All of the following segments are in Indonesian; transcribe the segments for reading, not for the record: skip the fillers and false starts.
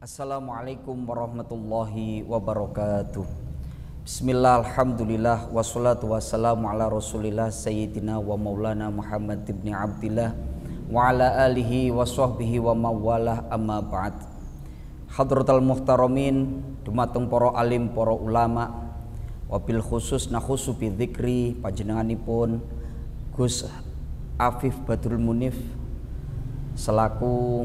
Assalamualaikum warahmatullahi wabarakatuh. Bismillah, alhamdulillah, wassalatu wassalamu ala rasulillah sayyidina wa maulana Muhammad ibn Abdillah wa ala alihi wa sahbihi wa mawalah, amma ba'd. Hadratal muhtaramin, dumateng para alim, para ulama, wabil khusus nakhusu bi dzikri panjenenganipun Gus Afif Badrul Munif selaku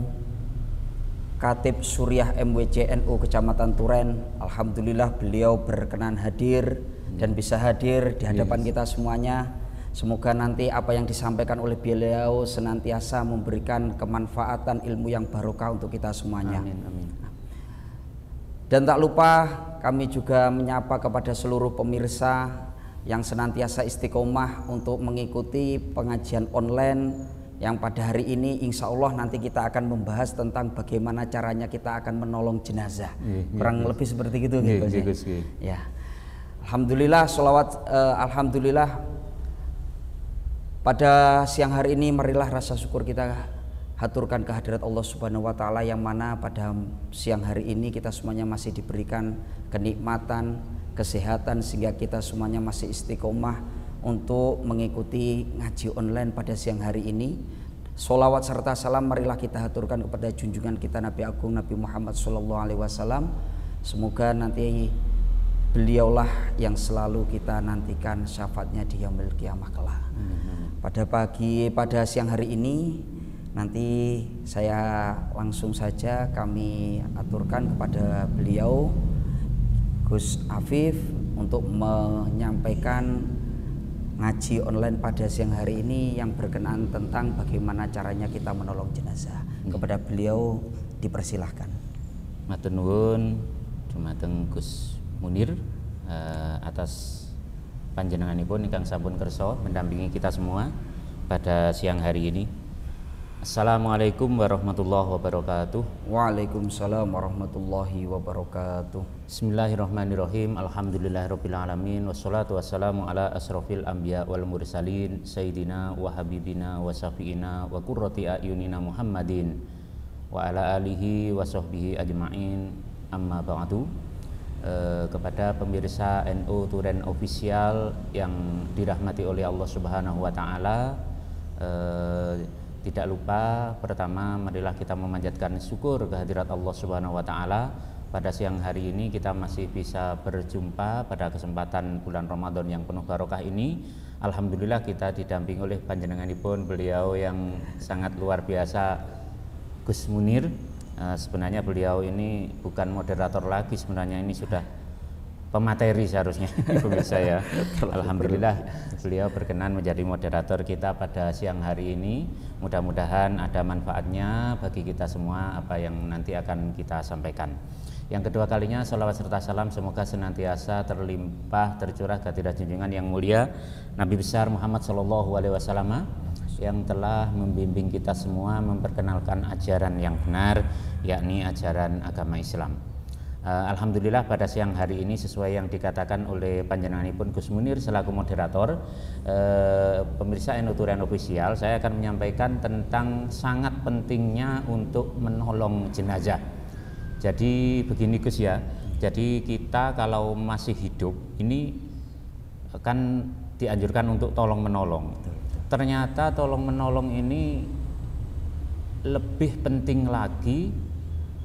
Katib Suriah MWC NU Kecamatan Turen. Alhamdulillah beliau berkenan hadir dan bisa hadir di hadapan kita semuanya. Semoga nanti apa yang disampaikan oleh beliau senantiasa memberikan kemanfaatan ilmu yang barokah untuk kita semuanya. Amin, amin. Dan tak lupa kami juga menyapa kepada seluruh pemirsa yang senantiasa istiqomah untuk mengikuti pengajian online yang pada hari ini insya Allah nanti kita akan membahas tentang bagaimana caranya kita akan menolong jenazah. Kurang lebih seperti itu gitu. Ya. Alhamdulillah, sholawat, alhamdulillah pada siang hari ini marilah rasa syukur kita haturkan kehadirat Allah Subhanahu wa taala, yang mana pada siang hari ini kita semuanya masih diberikan kenikmatan, kesehatan, sehingga kita semuanya masih istiqomah untuk mengikuti ngaji online pada siang hari ini. Sholawat serta salam marilah kita haturkan kepada junjungan kita Nabi Agung Nabi Muhammad SAW. Semoga nanti beliaulah yang selalu kita nantikan syafaatnya di yaumil qiyamah kelak. Pada siang hari ini nanti saya langsung saja kami aturkan kepada beliau Gus Afif untuk menyampaikan ngaji online pada siang hari ini yang berkenaan tentang bagaimana caranya kita menolong jenazah. Kepada beliau dipersilahkan. Matur nuwun dumateng Gus Munir atas panjenenganipun ingkang sampun kersa mendampingi kita semua pada siang hari ini. Assalamualaikum warahmatullahi wabarakatuh. Waalaikumsalam warahmatullahi wabarakatuh. Bismillahirrahmanirrahim. Alhamdulillahirabbil alamin, wassalatu wassalamu ala asrofil anbiya wal mursalin sayyidina wa habibina wa syafiina wa qurrati ayunina Muhammadin wa ala alihi wa sahbihi ajma'in, amma ba'du. Kepada pemirsa NU Turen Official yang dirahmati oleh Allah Subhanahu wa taala, tidak lupa pertama marilah kita memanjatkan syukur kehadirat Allah Subhanahu wa taala. Pada siang hari ini kita masih bisa berjumpa pada kesempatan bulan Ramadan yang penuh barokah ini. Alhamdulillah kita didampingi oleh panjenenganipun beliau yang sangat luar biasa, Gus Munir. Sebenarnya beliau ini bukan moderator lagi, sebenarnya ini sudah pemateri seharusnya pemirsa ya. Alhamdulillah beliau berkenan menjadi moderator kita pada siang hari ini. Mudah-mudahan ada manfaatnya bagi kita semua apa yang nanti akan kita sampaikan. Yang kedua kalinya sholawat serta salam semoga senantiasa terlimpah tercurah kehadirat junjungan yang mulia Nabi besar Muhammad SAW yang telah membimbing kita semua memperkenalkan ajaran yang benar, yakni ajaran agama Islam. Alhamdulillah pada siang hari ini sesuai yang dikatakan oleh panjenenganipun Gus Munir selaku moderator, pemirsa NU Turen Official, saya akan menyampaikan tentang sangat pentingnya untuk menolong jenazah. Jadi begini Gus ya, jadi kita kalau masih hidup ini kan dianjurkan untuk tolong menolong. Ternyata tolong menolong ini lebih penting lagi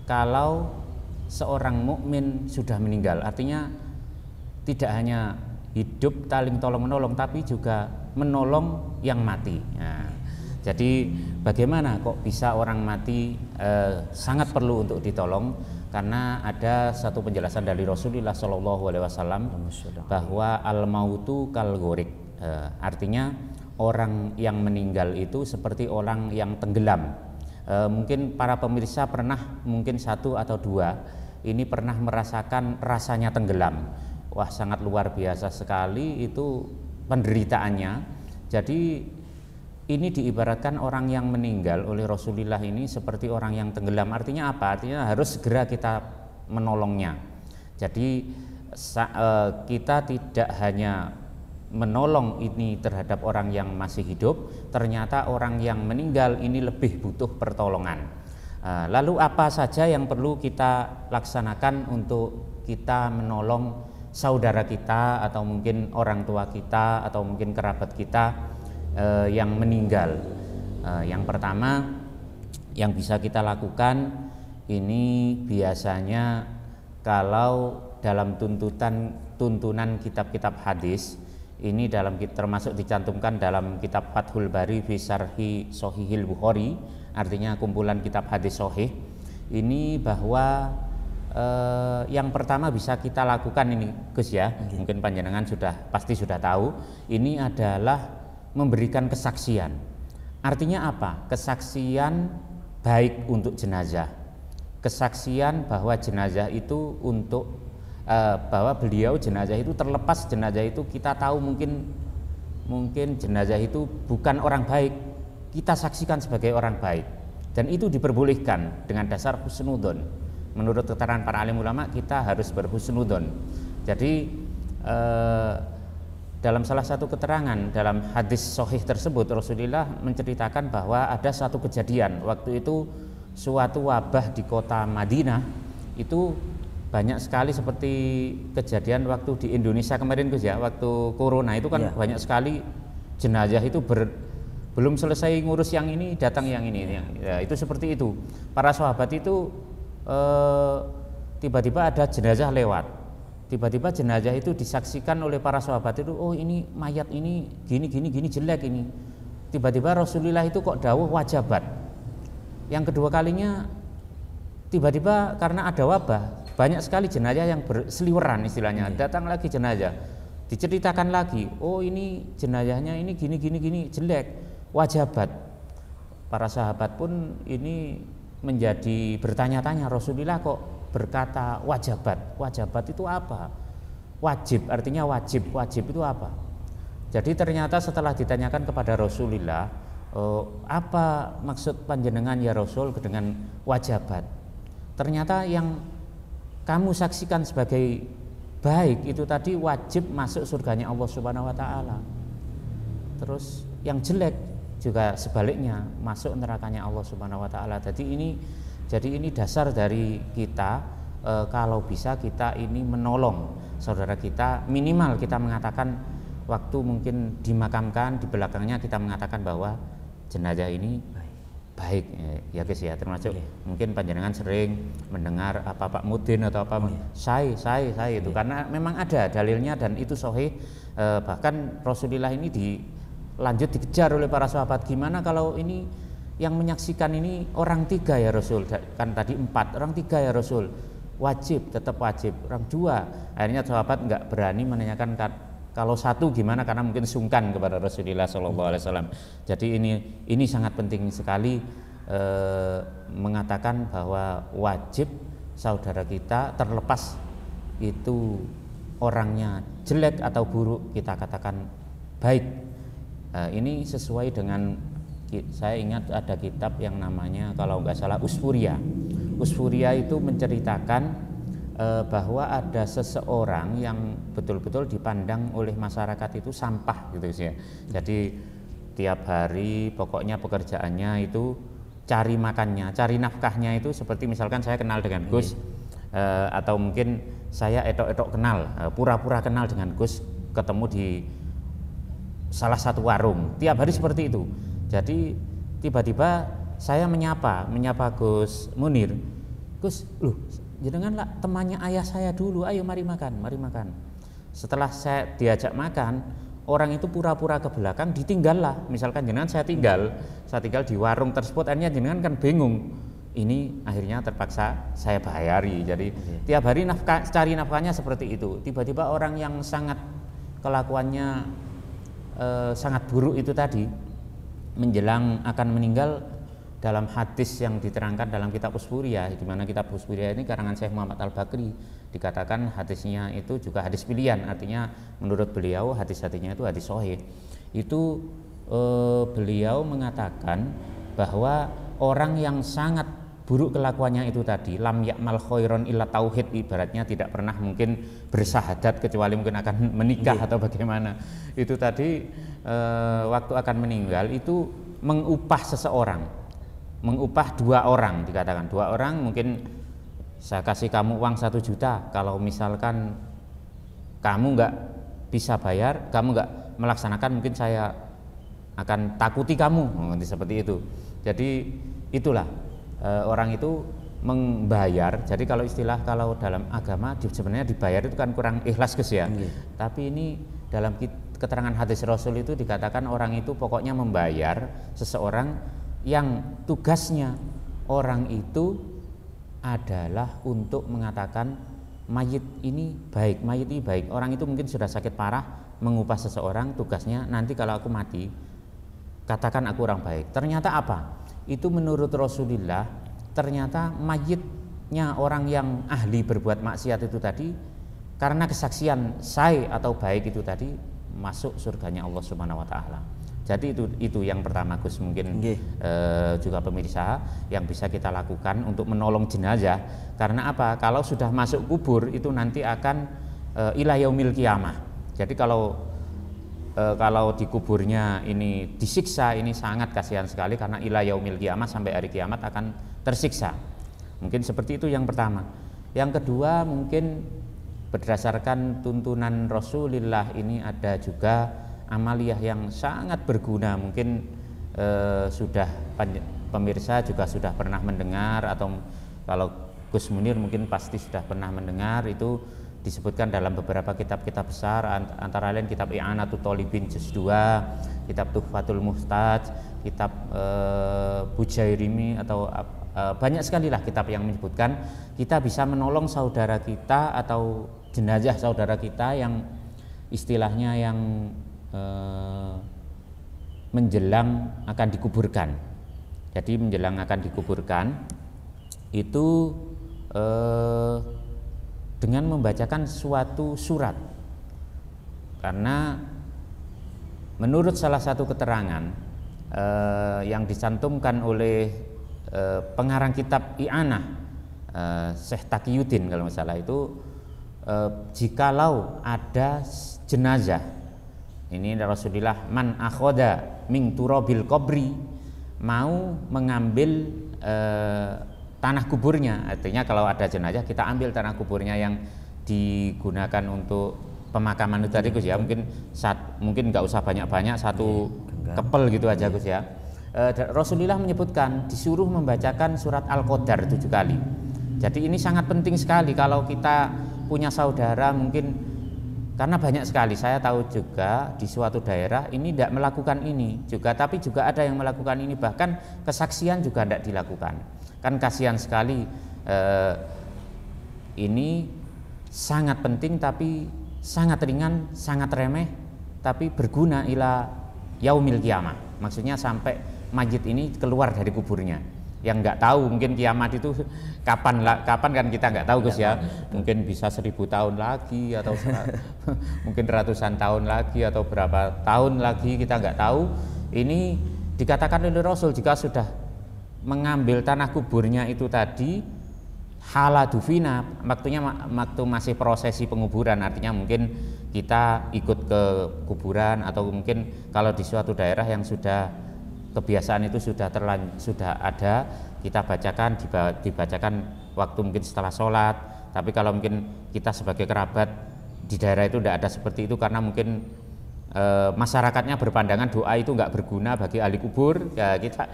kalau seorang mukmin sudah meninggal. Artinya tidak hanya hidup saling tolong menolong, tapi juga menolong yang mati. Nah, jadi bagaimana kok bisa orang mati sangat perlu untuk ditolong? Karena ada satu penjelasan dari Rasulullah SAW bahwa al mautu kal ghorik. Artinya orang yang meninggal itu seperti orang yang tenggelam. Mungkin para pemirsa pernah, mungkin satu atau dua ini pernah merasakan rasanya tenggelam. Wah, sangat luar biasa sekali itu penderitaannya. Jadi ini diibaratkan orang yang meninggal oleh Rasulullah ini seperti orang yang tenggelam. Artinya apa? Artinya harus segera kita menolongnya. Jadi kita tidak hanya menolong ini terhadap orang yang masih hidup, ternyata orang yang meninggal ini lebih butuh pertolongan. Lalu apa saja yang perlu kita laksanakan untuk kita menolong saudara kita atau mungkin orang tua kita atau mungkin kerabat kita yang meninggal? Yang pertama yang bisa kita lakukan ini biasanya kalau dalam tuntunan kitab-kitab hadis ini termasuk dicantumkan dalam kitab Fathul Bari fi Syarhi Shahihil Bukhari, artinya kumpulan kitab hadis sahih. Ini bahwa yang pertama bisa kita lakukan ini Gus ya, mungkin panjenengan pasti sudah tahu, ini adalah memberikan kesaksian. Artinya apa? Kesaksian baik untuk jenazah, kesaksian bahwa jenazah itu bahwa beliau jenazah itu terlepas jenazah itu kita tahu mungkin jenazah itu bukan orang baik, kita saksikan sebagai orang baik, dan itu diperbolehkan dengan dasar husnudzon. Menurut keterangan para alim ulama kita harus berhusnudzon. Jadi dalam salah satu keterangan dalam hadis sahih tersebut Rasulullah menceritakan bahwa ada satu kejadian waktu itu suatu wabah di kota Madinah, itu banyak sekali seperti kejadian waktu di Indonesia kemarin Gus ya, waktu corona itu kan banyak sekali jenazah itu belum selesai ngurus yang ini datang yang ini ya, itu seperti itu. Para sahabat itu tiba-tiba ada jenazah lewat, tiba-tiba jenazah itu disaksikan oleh para sahabat itu, oh ini mayat ini gini jelek ini. Tiba-tiba Rasulullah itu kok dawuh wajabat. Yang kedua kalinya tiba-tiba karena ada wabah banyak sekali jenazah yang berseliweran istilahnya, datang lagi jenazah, diceritakan lagi, oh ini jenazahnya ini gini jelek, wajabat. Para sahabat pun ini menjadi bertanya-tanya, Rasulullah kok berkata wajabat itu apa? Wajib artinya wajib itu apa? Jadi ternyata setelah ditanyakan kepada Rasulullah, apa maksud panjenengan ya Rasul dengan wajabat? Ternyata yang kamu saksikan sebagai baik itu tadi wajib masuk surganya Allah Subhanahu wa taala. Terus yang jelek juga sebaliknya masuk nerakanya Allah Subhanahu wa taala. Jadi ini dasar dari kita, kalau bisa kita ini menolong saudara kita, minimal kita mengatakan waktu mungkin dimakamkan di belakangnya kita mengatakan bahwa jenazah ini baik ya guys ya, termasuk mungkin panjenengan sering mendengar apa Pak Mudin atau apa saya itu karena memang ada dalilnya dan itu sahih. Bahkan Rasulullah ini lanjut dikejar oleh para sahabat, gimana kalau ini yang menyaksikan ini orang 3 ya Rasul, kan tadi 4, orang 3 ya Rasul, wajib, tetap wajib. Orang 2, akhirnya sahabat nggak berani menanyakan kalau 1 gimana, karena mungkin sungkan kepada Rasulullah SAW. Jadi ini sangat penting sekali mengatakan bahwa wajib saudara kita, terlepas itu orangnya jelek atau buruk, kita katakan baik. Ini sesuai dengan, saya ingat ada kitab yang namanya kalau nggak salah Usfuria itu menceritakan bahwa ada seseorang yang betul-betul dipandang oleh masyarakat itu sampah gitu ya. Jadi tiap hari pokoknya pekerjaannya itu cari makannya, cari nafkahnya itu seperti misalkan saya kenal dengan Gus, atau mungkin saya etok-etok kenal, pura-pura kenal dengan Gus, ketemu di salah satu warung, tiap hari seperti itu. Jadi tiba-tiba saya menyapa Gus Munir, Gus, loh jenengan lah temannya ayah saya dulu, ayo mari makan. Setelah saya diajak makan, orang itu pura-pura ke belakang, ditinggal lah. Misalkan jenengan saya tinggal di warung tersebut, akhirnya jenengan kan bingung. Ini akhirnya terpaksa saya bayari. Jadi tiap hari cari nafkahnya seperti itu. Tiba-tiba orang yang sangat kelakuannya sangat buruk itu tadi, menjelang akan meninggal, dalam hadis yang diterangkan dalam kitab Usfuria, di mana kitab Usfuria ini karangan Syekh Muhammad Al-Bakri, dikatakan hadisnya itu juga hadis pilihan, artinya menurut beliau hadis-hadisnya itu hadis sahih. Itu beliau mengatakan bahwa orang yang sangat buruk kelakuannya itu tadi, lam ya'mal khairon illa tauhid, ibaratnya tidak pernah mungkin bersahadat kecuali mungkin akan menikah atau bagaimana. Itu tadi waktu akan meninggal itu mengupah seseorang mengupah 2 orang, dikatakan 2 orang mungkin saya kasih kamu uang 1 juta, kalau misalkan kamu nggak bisa bayar, kamu nggak melaksanakan, mungkin saya akan takuti kamu, seperti itu. Jadi itulah orang itu membayar. Jadi kalau istilah kalau dalam agama sebenarnya dibayar itu kan kurang ikhlas Gus ya. Tapi ini dalam keterangan hadis Rasul itu dikatakan orang itu pokoknya membayar seseorang yang tugasnya orang itu adalah untuk mengatakan mayit ini baik, mayit ini baik. Orang itu mungkin sudah sakit parah, mengupah seseorang, tugasnya nanti kalau aku mati katakan aku orang baik. Ternyata apa? Itu menurut Rasulullah, ternyata mayitnya orang yang ahli berbuat maksiat itu tadi, karena kesaksian sai atau baik itu tadi, masuk surganya Allah Subhanahu wa taala. Jadi itu yang pertama Gus, mungkin juga pemirsa yang bisa kita lakukan untuk menolong jenazah. Karena apa? Kalau sudah masuk kubur itu nanti akan ila yaumil qiyamah. Jadi kalau di kuburnya ini disiksa, ini sangat kasihan sekali karena ila yaumil qiyamah, sampai hari kiamat akan tersiksa. Mungkin seperti itu yang pertama. Yang kedua, mungkin berdasarkan tuntunan Rasulullah ini ada juga amaliyah yang sangat berguna. Mungkin sudah pemirsa juga sudah pernah mendengar, atau kalau Gus Munir mungkin pasti sudah pernah mendengar, itu disebutkan dalam beberapa kitab-kitab besar, antara lain kitab I'anatul Thalibin juz 2, kitab Tuhfatul Muhtaj, kitab Bujairimi, atau banyak sekali lah kitab yang menyebutkan kita bisa menolong saudara kita atau jenazah saudara kita yang istilahnya yang menjelang akan dikuburkan. Jadi menjelang akan dikuburkan itu dengan membacakan suatu surat, karena menurut salah satu keterangan yang dicantumkan oleh pengarang kitab I'anah, Syekh Taqiyuddin kalau nggak salah itu, jikalau ada jenazah, ini Rasulullah, man akhoda min turabil qabri, mau mengambil tanah kuburnya, artinya kalau ada jenazah kita ambil tanah kuburnya yang digunakan untuk pemakaman itu tadi Gus ya, mungkin nggak usah banyak-banyak, 1 kepel gitu aja Gus ya. Rasulullah menyebutkan disuruh membacakan surat Al-Qadar 7 kali. Jadi ini sangat penting sekali kalau kita punya saudara, mungkin karena banyak sekali saya tahu juga di suatu daerah ini tidak melakukan ini juga, tapi juga ada yang melakukan ini, bahkan kesaksian juga tidak dilakukan. Kan kasihan sekali. Ini sangat penting tapi sangat ringan, sangat remeh, tapi berguna ila yaumil qiyamah. Maksudnya sampai mayit ini keluar dari kuburnya. Yang nggak tahu mungkin kiamat itu kapan kan kita nggak tahu Gus ya. Mungkin bisa 1000 tahun lagi, atau mungkin ratusan tahun lagi, atau berapa tahun lagi kita nggak tahu. Ini dikatakan oleh Rasul, jika sudah mengambil tanah kuburnya itu tadi haladufina, waktu masih prosesi penguburan, artinya mungkin kita ikut ke kuburan, atau mungkin kalau di suatu daerah yang sudah kebiasaan itu sudah ada, kita dibacakan waktu mungkin setelah sholat. Tapi kalau mungkin kita sebagai kerabat di daerah itu tidak ada seperti itu, karena mungkin masyarakatnya berpandangan doa itu nggak berguna bagi ahli kubur, ya kita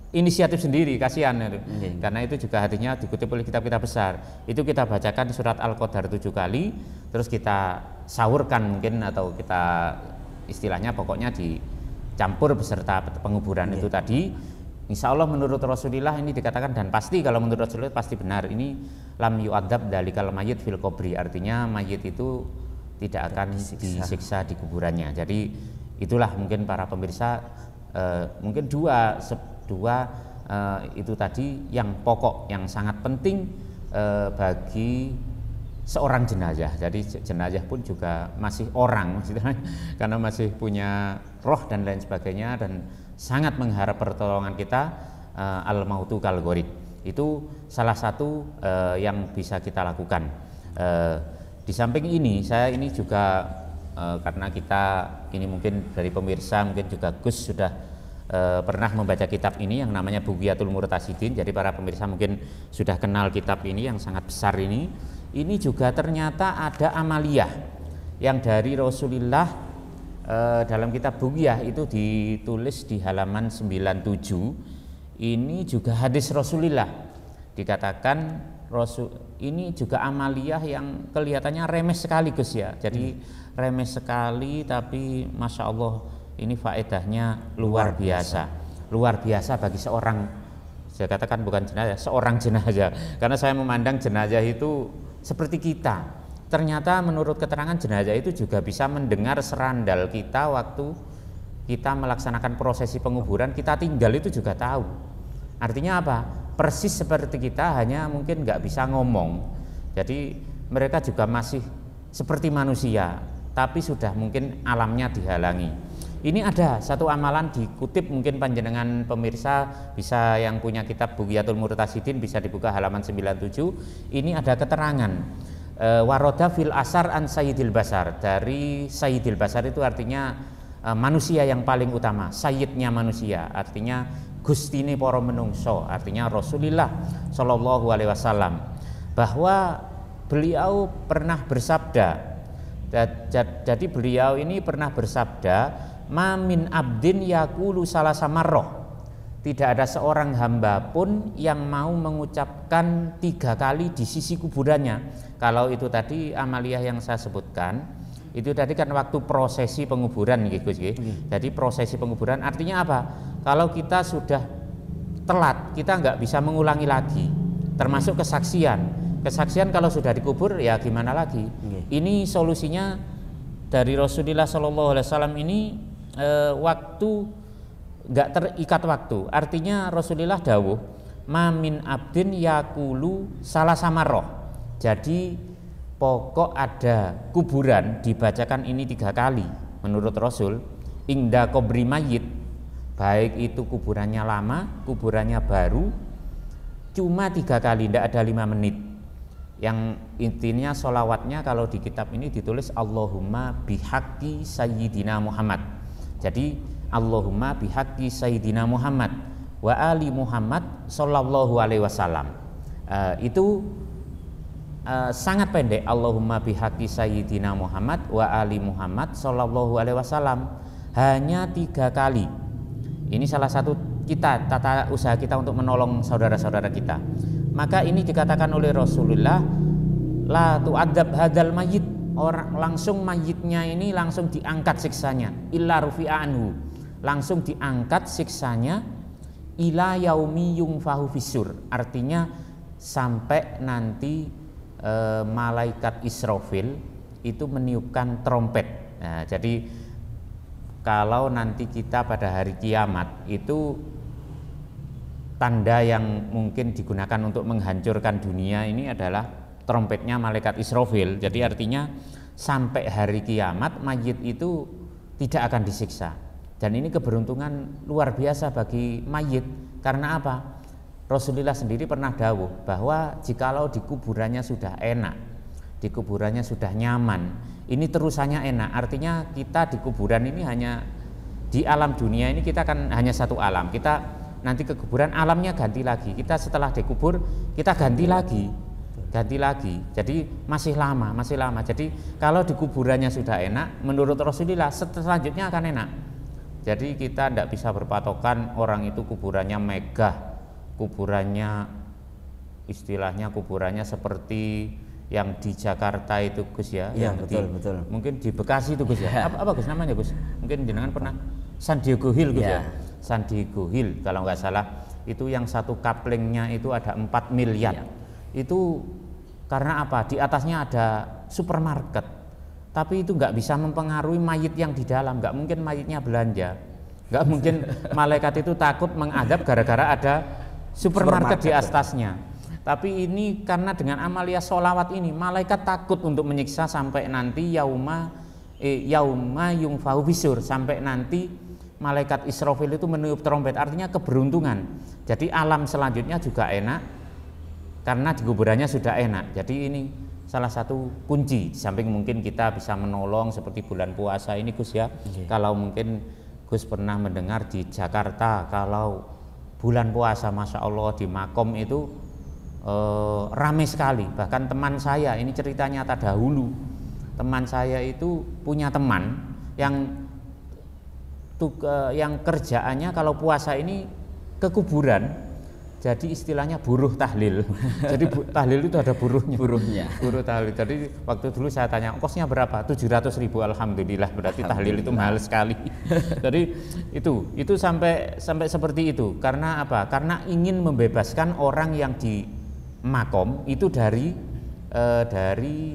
inisiatif sendiri, kasihan itu. Karena itu juga hadisnya dikutip oleh kitab-kitab besar. Itu kita bacakan surat Al-Qadar 7 kali, terus kita sahurkan mungkin, atau kita istilahnya pokoknya dicampur beserta penguburan itu tadi. Insya Allah menurut Rasulullah ini dikatakan, dan pasti kalau menurut Rasulullah pasti benar, ini lam yu'adzab dalikal mayyit fil qabri, artinya mayit itu tidak akan disiksa di kuburannya. Jadi itulah mungkin para pemirsa, mungkin dua itu tadi yang pokok, yang sangat penting bagi seorang jenazah. Jadi jenazah pun juga masih orang karena masih punya roh dan lain sebagainya, dan sangat mengharap pertolongan kita. Al mautu kal gharib itu salah satu yang bisa kita lakukan. Di samping ini, saya ini juga karena kita ini mungkin dari pemirsa, mungkin juga Gus sudah pernah membaca kitab ini yang namanya Bughyatul Murtasyidin. Jadi para pemirsa mungkin sudah kenal kitab ini yang sangat besar ini. Ini juga ternyata ada amaliyah yang dari Rasulullah dalam kitab Bughyah itu ditulis di halaman 97. Ini juga hadis Rasulullah. Dikatakan ini juga amaliyah yang kelihatannya remeh sekali Gus ya. Jadi remeh sekali tapi Masya Allah ini faedahnya luar biasa. Luar biasa bagi seorang, saya katakan bukan jenazah, seorang jenazah. Karena saya memandang jenazah itu seperti kita. Ternyata menurut keterangan jenazah itu juga bisa mendengar serandal kita waktu kita melaksanakan prosesi penguburan, kita tinggal itu juga tahu. Artinya apa? Persis seperti kita, hanya mungkin nggak bisa ngomong. Jadi mereka juga masih seperti manusia, tapi sudah mungkin alamnya dihalangi. Ini ada satu amalan dikutip, mungkin panjenengan pemirsa bisa yang punya kitab Bughyatul Murtasyidin bisa dibuka halaman 97. Ini ada keterangan waroda fil asar an sayyidil basar. Dari sayyidil basar itu artinya manusia yang paling utama, sayyidnya manusia, artinya gustine para menungso, artinya Rasulullah Shallallahu Alaihi Wasallam, bahwa beliau pernah bersabda. Jadi beliau ini pernah bersabda, mamin abdin yakulu salasa marroh, tidak ada seorang hamba pun yang mau mengucapkan 3 kali di sisi kuburannya. Kalau itu tadi amaliyah yang saya sebutkan, itu tadi kan waktu prosesi penguburan gitu. Jadi prosesi penguburan artinya apa? Kalau kita sudah telat, kita nggak bisa mengulangi lagi. Termasuk kesaksian kalau sudah dikubur ya gimana lagi? Ini solusinya dari Rasulullah Shallallahu Alaihi Wasallam ini. Waktu nggak terikat waktu, artinya Rasulullah dawuh mamin abdin yakulu salah samarroh. Jadi pokok ada kuburan dibacakan ini 3 kali menurut Rasul ingda kubri mayit, baik itu kuburannya lama, kuburannya baru, cuma 3 kali, tidak ada 5 menit. Yang intinya sholawatnya kalau di kitab ini ditulis Allahumma bihaqqi sayyidina Muhammad. Jadi Allahumma bihaqqi sayyidina Muhammad wa ali Muhammad sallallahu alaihi wasallam. Itu sangat pendek, Allahumma bihaqqi sayyidina Muhammad wa ali Muhammad sallallahu alaihi wasallam, hanya 3 kali. Ini salah satu tata usaha kita untuk menolong saudara-saudara kita. Maka ini dikatakan oleh Rasulullah, la tu'adzab hadzal mayyit, orang langsung mayitnya ini langsung diangkat siksanya, illa rufi'a anhu, langsung diangkat siksanya ila yaumi yungfahu fisur, artinya sampai nanti malaikat Israfil itu meniupkan trompet. Nah, jadi kalau nanti kita pada hari kiamat itu tanda yang mungkin digunakan untuk menghancurkan dunia ini adalah trompetnya malaikat Israfil. Jadi artinya sampai hari kiamat mayit itu tidak akan disiksa. Dan ini keberuntungan luar biasa bagi mayit. Karena apa? Rasulullah sendiri pernah dawuh bahwa jikalau di kuburannya sudah enak, di kuburannya sudah nyaman, ini terusannya enak. Artinya kita di kuburan ini hanya di alam dunia ini kita kan hanya satu alam. Kita nanti ke kuburan alamnya ganti lagi. Kita setelah dikubur kita ganti lagi. Jadi masih lama. Jadi kalau di kuburannya sudah enak, menurut Rasulullah selanjutnya akan enak. Jadi kita tidak bisa berpatokan orang itu kuburannya megah, kuburannya istilahnya kuburannya seperti yang di Jakarta itu Gus ya, ya yang betul. Mungkin di Bekasi itu Gus ya. Apa Gus namanya Gus? Mungkin jenengan pernah San Diego Hill Gus ya. San Diego Hill kalau nggak salah, itu yang satu kaplingnya itu ada 4 miliar. Itu karena apa? Di atasnya ada supermarket, tapi itu nggak bisa mempengaruhi mayit yang di dalam. Nggak mungkin mayitnya belanja, nggak mungkin malaikat itu takut mengadab gara-gara ada supermarket di atasnya. Tapi ini karena dengan amalia sholawat ini, malaikat takut untuk menyiksa sampai nanti yauma yungfahu fisur, sampai nanti malaikat Israfil itu meniup trompet, artinya keberuntungan. Jadi alam selanjutnya juga enak karena di kuburannya sudah enak. Jadi ini salah satu kunci, di samping mungkin kita bisa menolong seperti bulan puasa ini Gus ya. Kalau mungkin Gus pernah mendengar di Jakarta kalau bulan puasa Masya Allah di Makom itu ramai sekali. Bahkan teman saya, ini cerita nyata dahulu, teman saya itu punya teman yang kerjaannya kalau puasa ini ke kuburan. Jadi istilahnya buruh tahlil. Jadi tahlil itu ada buruhnya. Buruh tahlil. Jadi waktu dulu saya tanya, kosnya berapa? 700.000. Alhamdulillah, berarti tahlil itu mahal sekali. Jadi itu sampai seperti itu. Karena apa? Karena ingin membebaskan orang yang di makom itu dari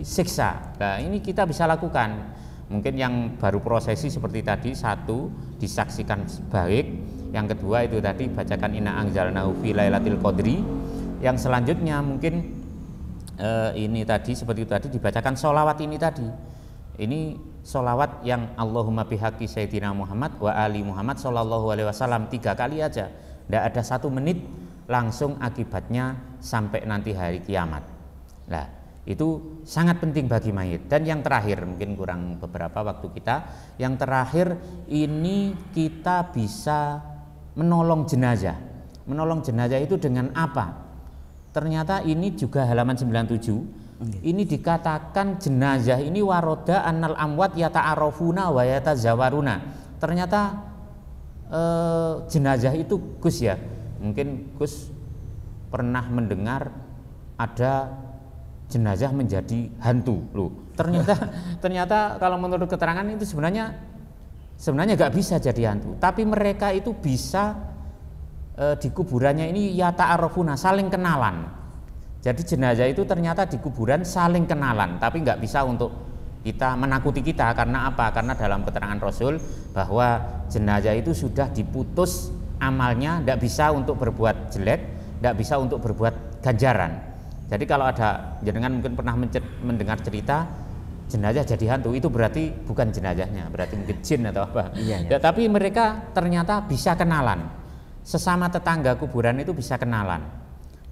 siksa. Nah, ini kita bisa lakukan. Mungkin yang baru prosesi seperti tadi, satu disaksikan baik. Yang kedua itu tadi bacakan inna anzalnahu fi lailatul qadri. Yang selanjutnya mungkin ini tadi seperti itu tadi dibacakan sholawat ini tadi. Ini sholawat yang Allahumma bihaqqi sayyidina Muhammad wa ali Muhammad sallallahu alaihi wasallam 3 kali aja. Tidak ada 1 menit, langsung akibatnya sampai nanti hari kiamat. Nah, itu sangat penting bagi mayit. Dan yang terakhir, mungkin kurang beberapa waktu kita, yang terakhir ini kita bisa menolong jenazah. Menolong jenazah itu dengan apa? Ternyata ini juga halaman 97. Ini dikatakan jenazah ini waroda annal amwat yata'arafuna wa yatazawaruna. Ternyata jenazah itu Gus ya. Mungkin Gus pernah mendengar ada jenazah menjadi hantu loh. Ternyata kalau menurut keterangan itu sebenarnya nggak bisa jadi hantu, tapi mereka itu bisa di kuburannya ini yata'arafuna, saling kenalan. Jadi jenazah itu ternyata di kuburan saling kenalan, tapi nggak bisa untuk kita menakuti kita. Karena apa? Karena dalam keterangan Rasul bahwa jenazah itu sudah diputus amalnya, nggak bisa untuk berbuat jelek, nggak bisa untuk berbuat ganjaran. Jadi kalau ada jenengan mungkin pernah mendengar cerita jenazah jadi hantu, itu berarti bukan jenazahnya, berarti mungkin jin atau apa. Iya. Ya, tapi mereka ternyata bisa kenalan. Sesama tetangga kuburan itu bisa kenalan.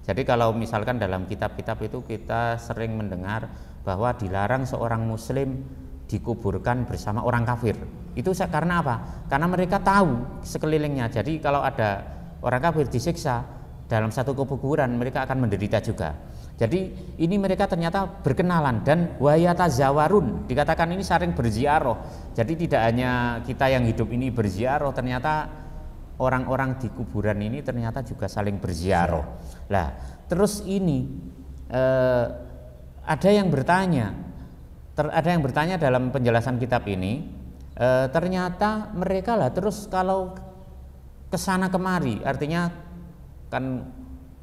Jadi kalau misalkan dalam kitab-kitab itu kita sering mendengar bahwa dilarang seorang muslim dikuburkan bersama orang kafir. Itu karena apa? Karena mereka tahu sekelilingnya. Jadi kalau ada orang kafir disiksa dalam satu kuburan, mereka akan menderita juga. Jadi ini mereka ternyata berkenalan dan wayatazawarun, dikatakan ini saling berziarah. Jadi tidak hanya kita yang hidup ini berziarah, ternyata orang-orang di kuburan ini ternyata juga saling berziarah. Lah, terus ini ada yang bertanya dalam penjelasan kitab ini, ternyata mereka lah terus kalau kesana kemari, artinya kan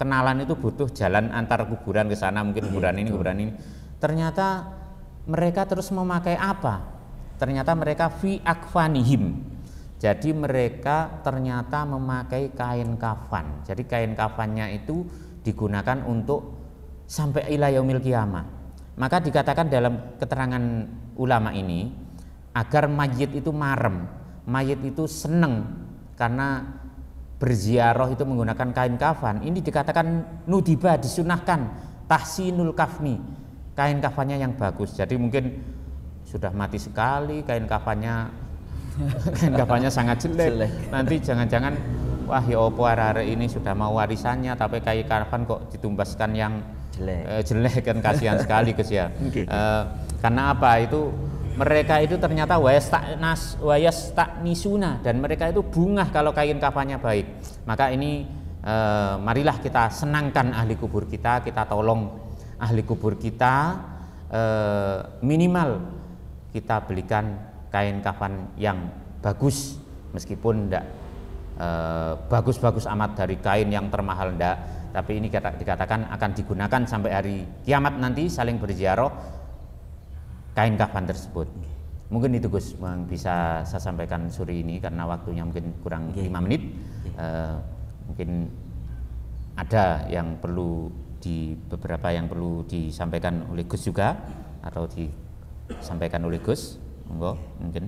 kenalan itu butuh jalan antar kuburan ke sana, mungkin kuburan ini. Ternyata mereka terus memakai apa? Ternyata mereka fi akfanihim. Jadi mereka ternyata memakai kain kafan. Jadi kain kafannya itu digunakan untuk sampai ila yaumil qiyamah. Maka dikatakan dalam keterangan ulama ini agar mayit itu marem, mayit itu seneng karena berziarah itu menggunakan kain kafan. Ini dikatakan nudiba, disunahkan tahsinul kafni, kain kafannya yang bagus. Jadi mungkin sudah mati sekali kain kafannya sangat jelek. Nanti jangan-jangan wah ya opo arek ini sudah mau warisannya tapi kain kafan kok ditumbaskan yang jelek kan, kasihan sekali Gus ya. Karena apa? Itu mereka itu ternyata wayastaknisuna, dan mereka itu bungah kalau kain kafannya baik. Maka ini marilah kita senangkan ahli kubur kita tolong ahli kubur kita, minimal kita belikan kain kafan yang bagus, meskipun tidak bagus-bagus amat dari kain yang termahal enggak, tapi ini dikatakan akan digunakan sampai hari kiamat nanti, saling berziarah kain kafan tersebut. Mungkin itu Gus yang bisa saya sampaikan sore ini karena waktunya mungkin kurang 5 menit. Mungkin ada yang perlu beberapa yang perlu disampaikan oleh Gus juga atau disampaikan oleh Gus. Monggo mungkin.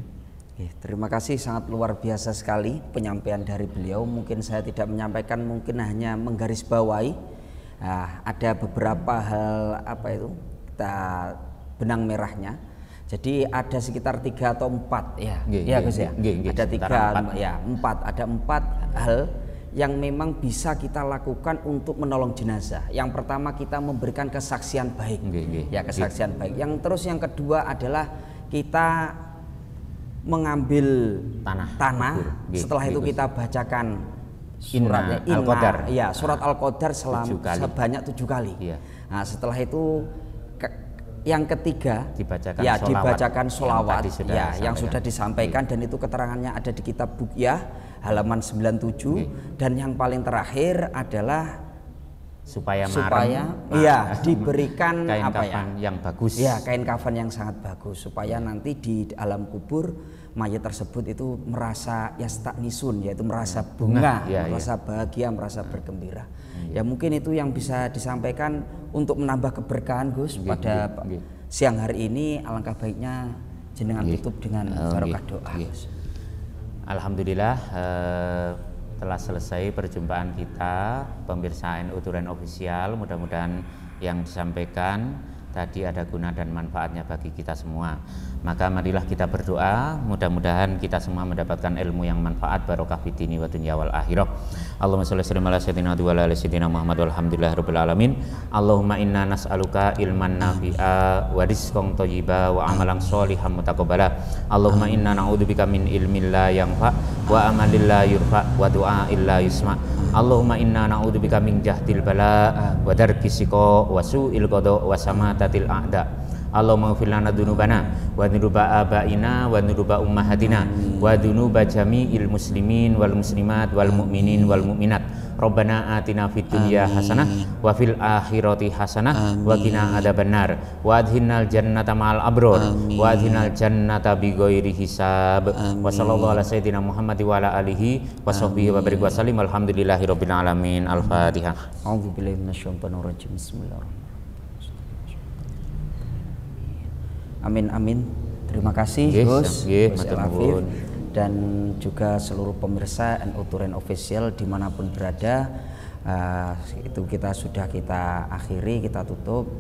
Terima kasih, sangat luar biasa sekali penyampaian dari beliau. Mungkin saya tidak menyampaikan, mungkin hanya menggarisbawahi ada beberapa hal kita benang merahnya. Jadi ada sekitar 3 atau 4 ya, Nggih, ya nggih, Gus ya. nggih, nggih, Ada sekitar 3 4. ya 4, ada 4 hal yang memang bisa kita lakukan untuk menolong jenazah. Yang pertama kita memberikan kesaksian baik, Nggih, nggih, ya kesaksian baik. Yang kedua adalah kita mengambil tanah. Nggih, Setelah itu nggih, kita bacakan suratnya Al-Qadar. ya surat Al-Qadar sebanyak 7 kali. Iya. Nah setelah itu yang ketiga Dibacakan ya sholawat dibacakan sholawat yang sudah disampaikan, dan itu keterangannya ada di kitab Buqyah halaman 97. Dan yang paling terakhir adalah supaya diberikan kain apa kafan yang bagus, ya kain kafan yang sangat bagus, supaya nanti di alam kubur mayat tersebut itu merasa yastanisun, yaitu merasa bunga, merasa bahagia, merasa bergembira. Ya mungkin itu yang bisa disampaikan untuk menambah keberkahan Gus pada siang hari ini. Alangkah baiknya jenengan tutup dengan barokah doa. Alhamdulillah telah selesai perjumpaan kita pemirsa NU Turen Official. Mudah-mudahan yang disampaikan tadi ada guna dan manfaatnya bagi kita semua. Maka marilah kita berdoa, mudah-mudahan kita semua mendapatkan ilmu yang manfaat, barokah fid dini wa dunya wal akhirah. Allahumma sholli ala sayyidina wa ala sayyidina Muhammad walhamdulillahirabbil alamin. Allahumma inna nas'aluka ilman nafi'a wa rizqan thayyiba wa amalan sholihan mutaqabbala. Allahumma inna na'udzubika min ilmin la yanfa wa amalin la yurfa wa du'ain la yusma. Allahumma inna na'udzubika min jahdil bala wa darkis siqa wa su'il qada wa samatatil a'da. Allahumma ighfir lana dzunubana wa dzunuba abaina wa dzunuba ummahatina wa dzunuba jami'il muslimin wal muslimat wal mu'minin wal mu'minat. Rabbana atina fid dunya hasanah wa fil akhirati hasanah wa qina adzabannar wa adkhinal jannata ma'al abrar wa adkhinal jannata bighairi hisab. Wa sallallahu ala sayyidina Muhammad wa ala alihi wa sahbihi wa barik wa sallim. Alhamdulillahirabbil alamin. Al-Fatihah. A'udzubillahi minasyaitonir rajim. Bismillahirrahmanirrahim. Amin amin. Terima kasih Gus Elafif dan juga seluruh pemirsa NU Turen Official dimanapun berada. Itu kita sudah kita akhiri, kita tutup.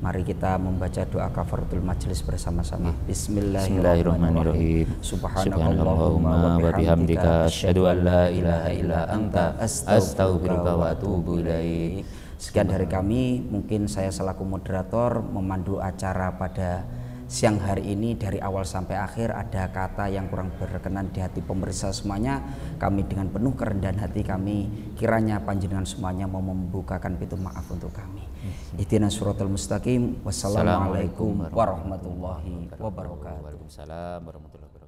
Mari kita membaca doa kafaratul majelis bersama-sama. Bismillahirrahmanirrahim. Subhanallahumma wa bihamdika asyhadu an la ilaha illa anta astaghfiruka wa atubu ilaik. Sekian dari kami, mungkin saya selaku moderator memandu acara pada siang hari ini dari awal sampai akhir. Ada kata yang kurang berkenan di hati pemirsa semuanya, kami dengan penuh kerendahan hati kami kiranya panjenengan semuanya mau membukakan pintu maaf untuk kami. Ihdinas siratal mustaqim. Wassalamualaikum warahmatullahi wabarakatuh. Waalaikumsalam warahmatullahi wabarakatuh.